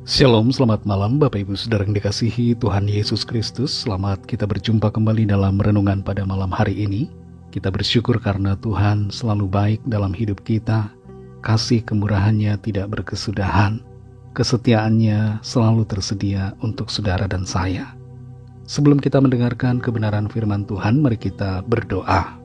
Shalom, selamat malam Bapak Ibu Saudara yang dikasihi Tuhan Yesus Kristus. Selamat kita berjumpa kembali dalam renungan pada malam hari ini. Kita bersyukur karena Tuhan selalu baik dalam hidup kita. Kasih kemurahannya tidak berkesudahan. Kesetiaannya selalu tersedia untuk saudara dan saya. Sebelum kita mendengarkan kebenaran firman Tuhan, mari kita berdoa.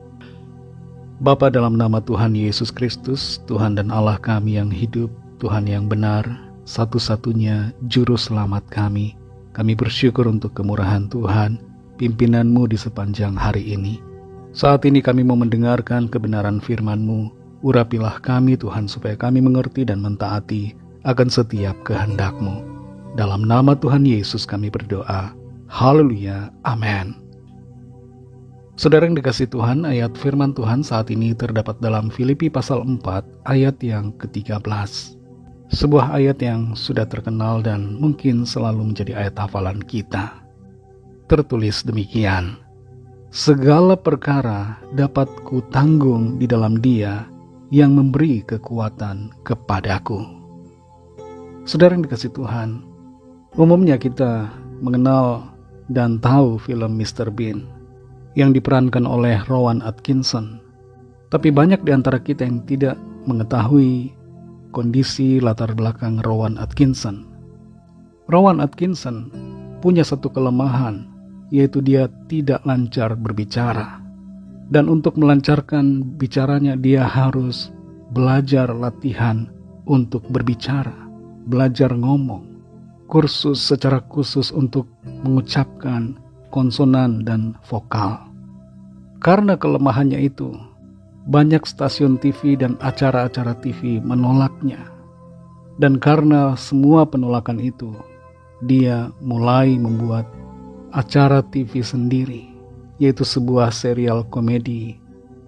Bapa, dalam nama Tuhan Yesus Kristus, Tuhan dan Allah kami yang hidup, Tuhan yang benar, satu-satunya juru selamat kami bersyukur untuk kemurahan Tuhan, pimpinanmu di sepanjang hari ini. Saat ini kami mau mendengarkan kebenaran firman-Mu. Urapilah kami Tuhan, supaya kami mengerti dan mentaati akan setiap kehendak-Mu. Dalam nama Tuhan Yesus kami berdoa. Haleluya, amin. Saudara yang dikasihi Tuhan, ayat firman Tuhan saat ini terdapat dalam Filipi pasal 4 ayat yang ke-13. Sebuah ayat yang sudah terkenal dan mungkin selalu menjadi ayat hafalan kita. Tertulis demikian, segala perkara dapat kutanggung di dalam Dia yang memberi kekuatan kepadaku. Saudara yang dikasihi Tuhan, umumnya kita mengenal dan tahu film Mr. Bean yang diperankan oleh Rowan Atkinson. Tapi banyak di antara kita yang tidak mengetahui kondisi latar belakang Rowan Atkinson. Rowan Atkinson punya satu kelemahan, yaitu dia tidak lancar berbicara. Dan untuk melancarkan bicaranya, dia harus belajar latihan untuk berbicara, belajar ngomong, kursus secara khusus untuk mengucapkan konsonan dan vokal. Karena kelemahannya itu, banyak stasiun TV dan acara-acara TV menolaknya. Dan karena semua penolakan itu, dia mulai membuat acara TV sendiri, yaitu sebuah serial komedi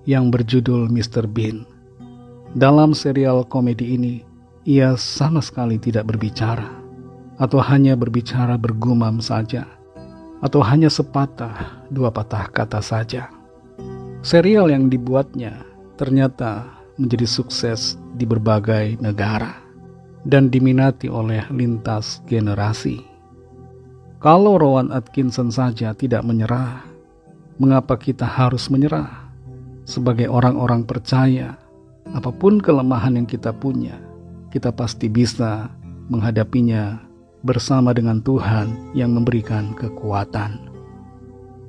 yang berjudul Mr. Bean. Dalam serial komedi ini, ia sama sekali tidak berbicara, atau hanya berbicara bergumam saja, atau hanya sepatah dua patah kata saja. Serial yang dibuatnya ternyata menjadi sukses di berbagai negara dan diminati oleh lintas generasi. Kalau Rowan Atkinson saja tidak menyerah, mengapa kita harus menyerah? Sebagai orang-orang percaya, apapun kelemahan yang kita punya, kita pasti bisa menghadapinya bersama dengan Tuhan yang memberikan kekuatan.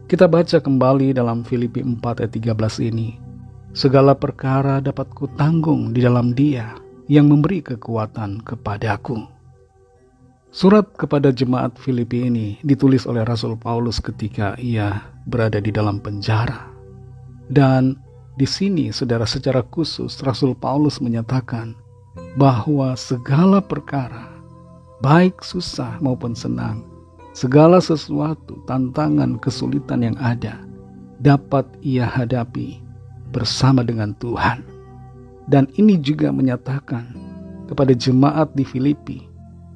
Kita baca kembali dalam Filipi 4 ayat 13 ini. Segala perkara dapat kutanggung di dalam Dia yang memberi kekuatan kepadaku. Surat kepada jemaat Filipi ini ditulis oleh Rasul Paulus ketika ia berada di dalam penjara. Dan di sini, saudara, secara khusus Rasul Paulus menyatakan bahwa segala perkara, baik susah maupun senang, segala sesuatu, tantangan, kesulitan yang ada, dapat ia hadapi bersama dengan Tuhan. Dan ini juga menyatakan kepada jemaat di Filipi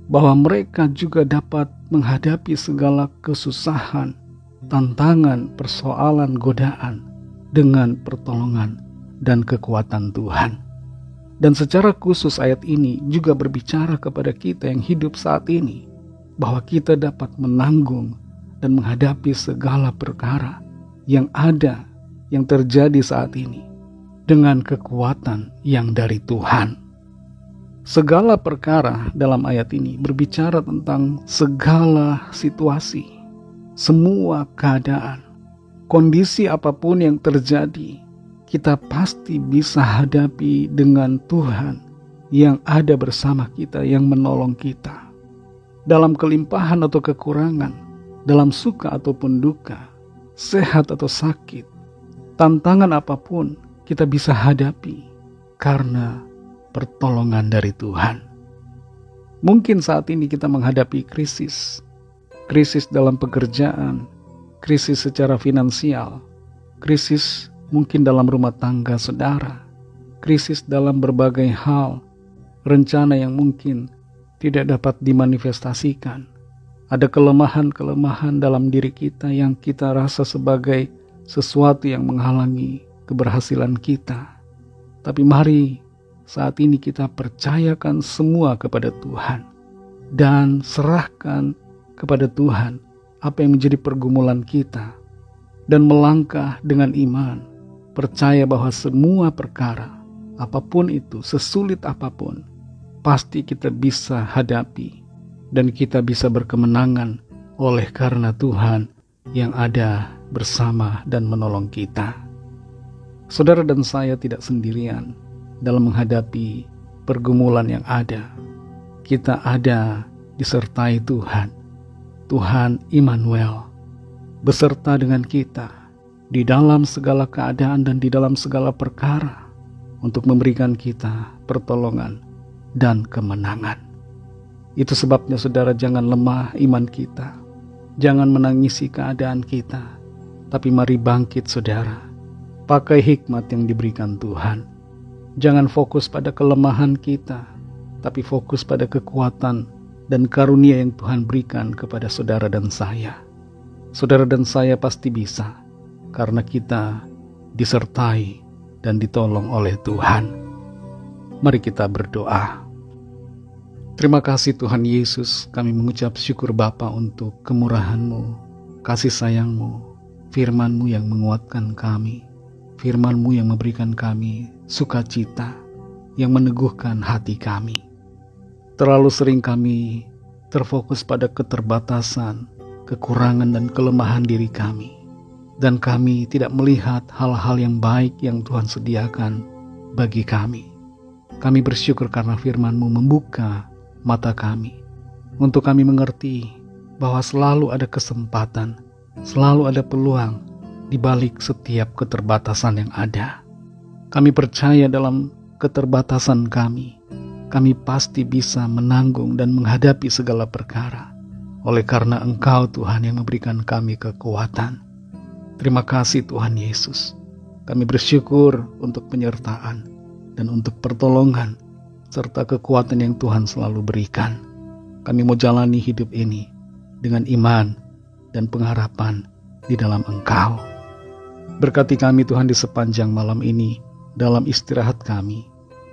bahwa mereka juga dapat menghadapi segala kesusahan, tantangan, persoalan, godaan dengan pertolongan dan kekuatan Tuhan. Dan secara khusus ayat ini juga berbicara kepada kita yang hidup saat ini, bahwa kita dapat menanggung dan menghadapi segala perkara yang ada, yang terjadi saat ini dengan kekuatan yang dari Tuhan. Segala perkara dalam ayat ini berbicara tentang segala situasi, semua keadaan, kondisi apapun yang terjadi, kita pasti bisa hadapi dengan Tuhan yang ada bersama kita, yang menolong kita. Dalam kelimpahan atau kekurangan, dalam suka ataupun duka, sehat atau sakit, tantangan apapun kita bisa hadapi karena pertolongan dari Tuhan. Mungkin saat ini kita menghadapi krisis dalam pekerjaan, krisis secara finansial, krisis mungkin dalam rumah tangga saudara, krisis dalam berbagai hal, rencana yang mungkin tidak dapat dimanifestasikan. Ada kelemahan-kelemahan dalam diri kita yang kita rasa sebagai sesuatu yang menghalangi keberhasilan kita. Tapi mari saat ini kita percayakan semua kepada Tuhan. dan serahkan kepada Tuhan apa yang menjadi pergumulan kita, dan melangkah dengan iman, percaya bahwa semua perkara, apapun itu, sesulit apapun, pasti kita bisa hadapi, dan kita bisa berkemenangan oleh karena Tuhan yang ada bersama dan menolong kita. Saudara dan saya tidak sendirian dalam menghadapi pergumulan yang ada. Kita ada disertai Tuhan, Tuhan Immanuel, beserta dengan kita di dalam segala keadaan dan di dalam segala perkara untuk memberikan kita pertolongan dan kemenangan. Itu sebabnya saudara, jangan lemah iman kita, jangan menangisi keadaan kita, tapi mari bangkit saudara, pakai hikmat yang diberikan Tuhan. Jangan fokus pada kelemahan kita, tapi fokus pada kekuatan dan karunia yang Tuhan berikan kepada saudara dan saya. Saudara dan saya pasti bisa, karena kita disertai dan ditolong oleh Tuhan. Mari kita berdoa. Terima kasih Tuhan Yesus, kami mengucap syukur Bapa untuk kemurahan-Mu, kasih sayang-Mu, firman-Mu yang menguatkan kami, firman-Mu yang memberikan kami sukacita, yang meneguhkan hati kami. Terlalu sering kami terfokus pada keterbatasan, kekurangan dan kelemahan diri kami, dan kami tidak melihat hal-hal yang baik yang Tuhan sediakan bagi kami. Kami bersyukur karena firman-Mu membuka mata kami, untuk kami mengerti bahwa selalu ada kesempatan, selalu ada peluang di balik setiap keterbatasan yang ada. Kami percaya dalam keterbatasan kami pasti bisa menanggung dan menghadapi segala perkara, oleh karena Engkau Tuhan yang memberikan kami kekuatan. Terima kasih Tuhan Yesus. Kami bersyukur untuk penyertaan dan untuk pertolongan serta kekuatan yang Tuhan selalu berikan. Kami mau jalani hidup ini dengan iman dan pengharapan di dalam Engkau. Berkati kami Tuhan di sepanjang malam ini, dalam istirahat kami.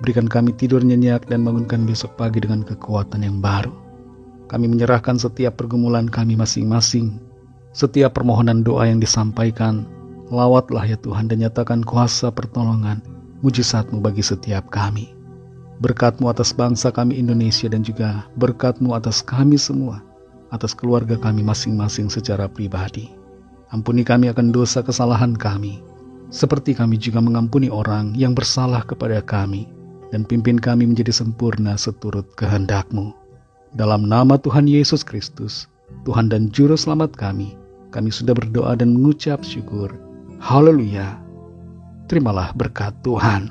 Berikan kami tidur nyenyak dan bangunkan besok pagi dengan kekuatan yang baru. Kami menyerahkan setiap pergumulan kami masing-masing, setiap permohonan doa yang disampaikan. Lawatlah ya Tuhan dan nyatakan kuasa pertolongan, mujizat-Mu bagi setiap kami. Berkat-Mu atas bangsa kami Indonesia dan juga berkat-Mu atas kami semua, atas keluarga kami masing-masing secara pribadi. Ampuni kami akan dosa kesalahan kami, seperti kami juga mengampuni orang yang bersalah kepada kami, dan pimpin kami menjadi sempurna seturut kehendak-Mu. Dalam nama Tuhan Yesus Kristus, Tuhan dan Juru Selamat kami sudah berdoa dan mengucap syukur. Haleluya. Terimalah berkat Tuhan.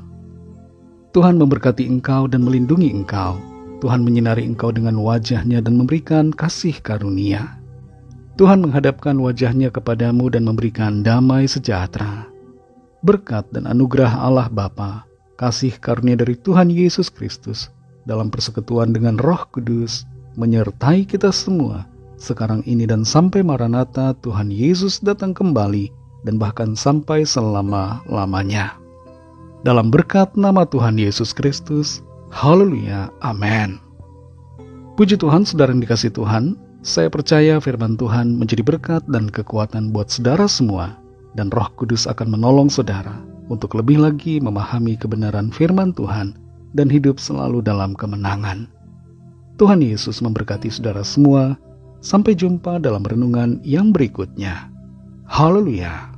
Tuhan memberkati engkau dan melindungi engkau. Tuhan menyinari engkau dengan wajah-Nya dan memberikan kasih karunia. Tuhan menghadapkan wajah-Nya kepadamu dan memberikan damai sejahtera. Berkat dan anugerah Allah Bapa, kasih karunia dari Tuhan Yesus Kristus, dalam persekutuan dengan Roh Kudus, menyertai kita semua, sekarang ini dan sampai Maranatha Tuhan Yesus datang kembali, dan bahkan sampai selama-lamanya. Dalam berkat nama Tuhan Yesus Kristus, haleluya, amin. Puji Tuhan, saudara yang dikasihi Tuhan, saya percaya firman Tuhan menjadi berkat dan kekuatan buat saudara semua, dan Roh Kudus akan menolong saudara untuk lebih lagi memahami kebenaran firman Tuhan dan hidup selalu dalam kemenangan. Tuhan Yesus memberkati saudara semua. Sampai jumpa dalam renungan yang berikutnya. Haleluya.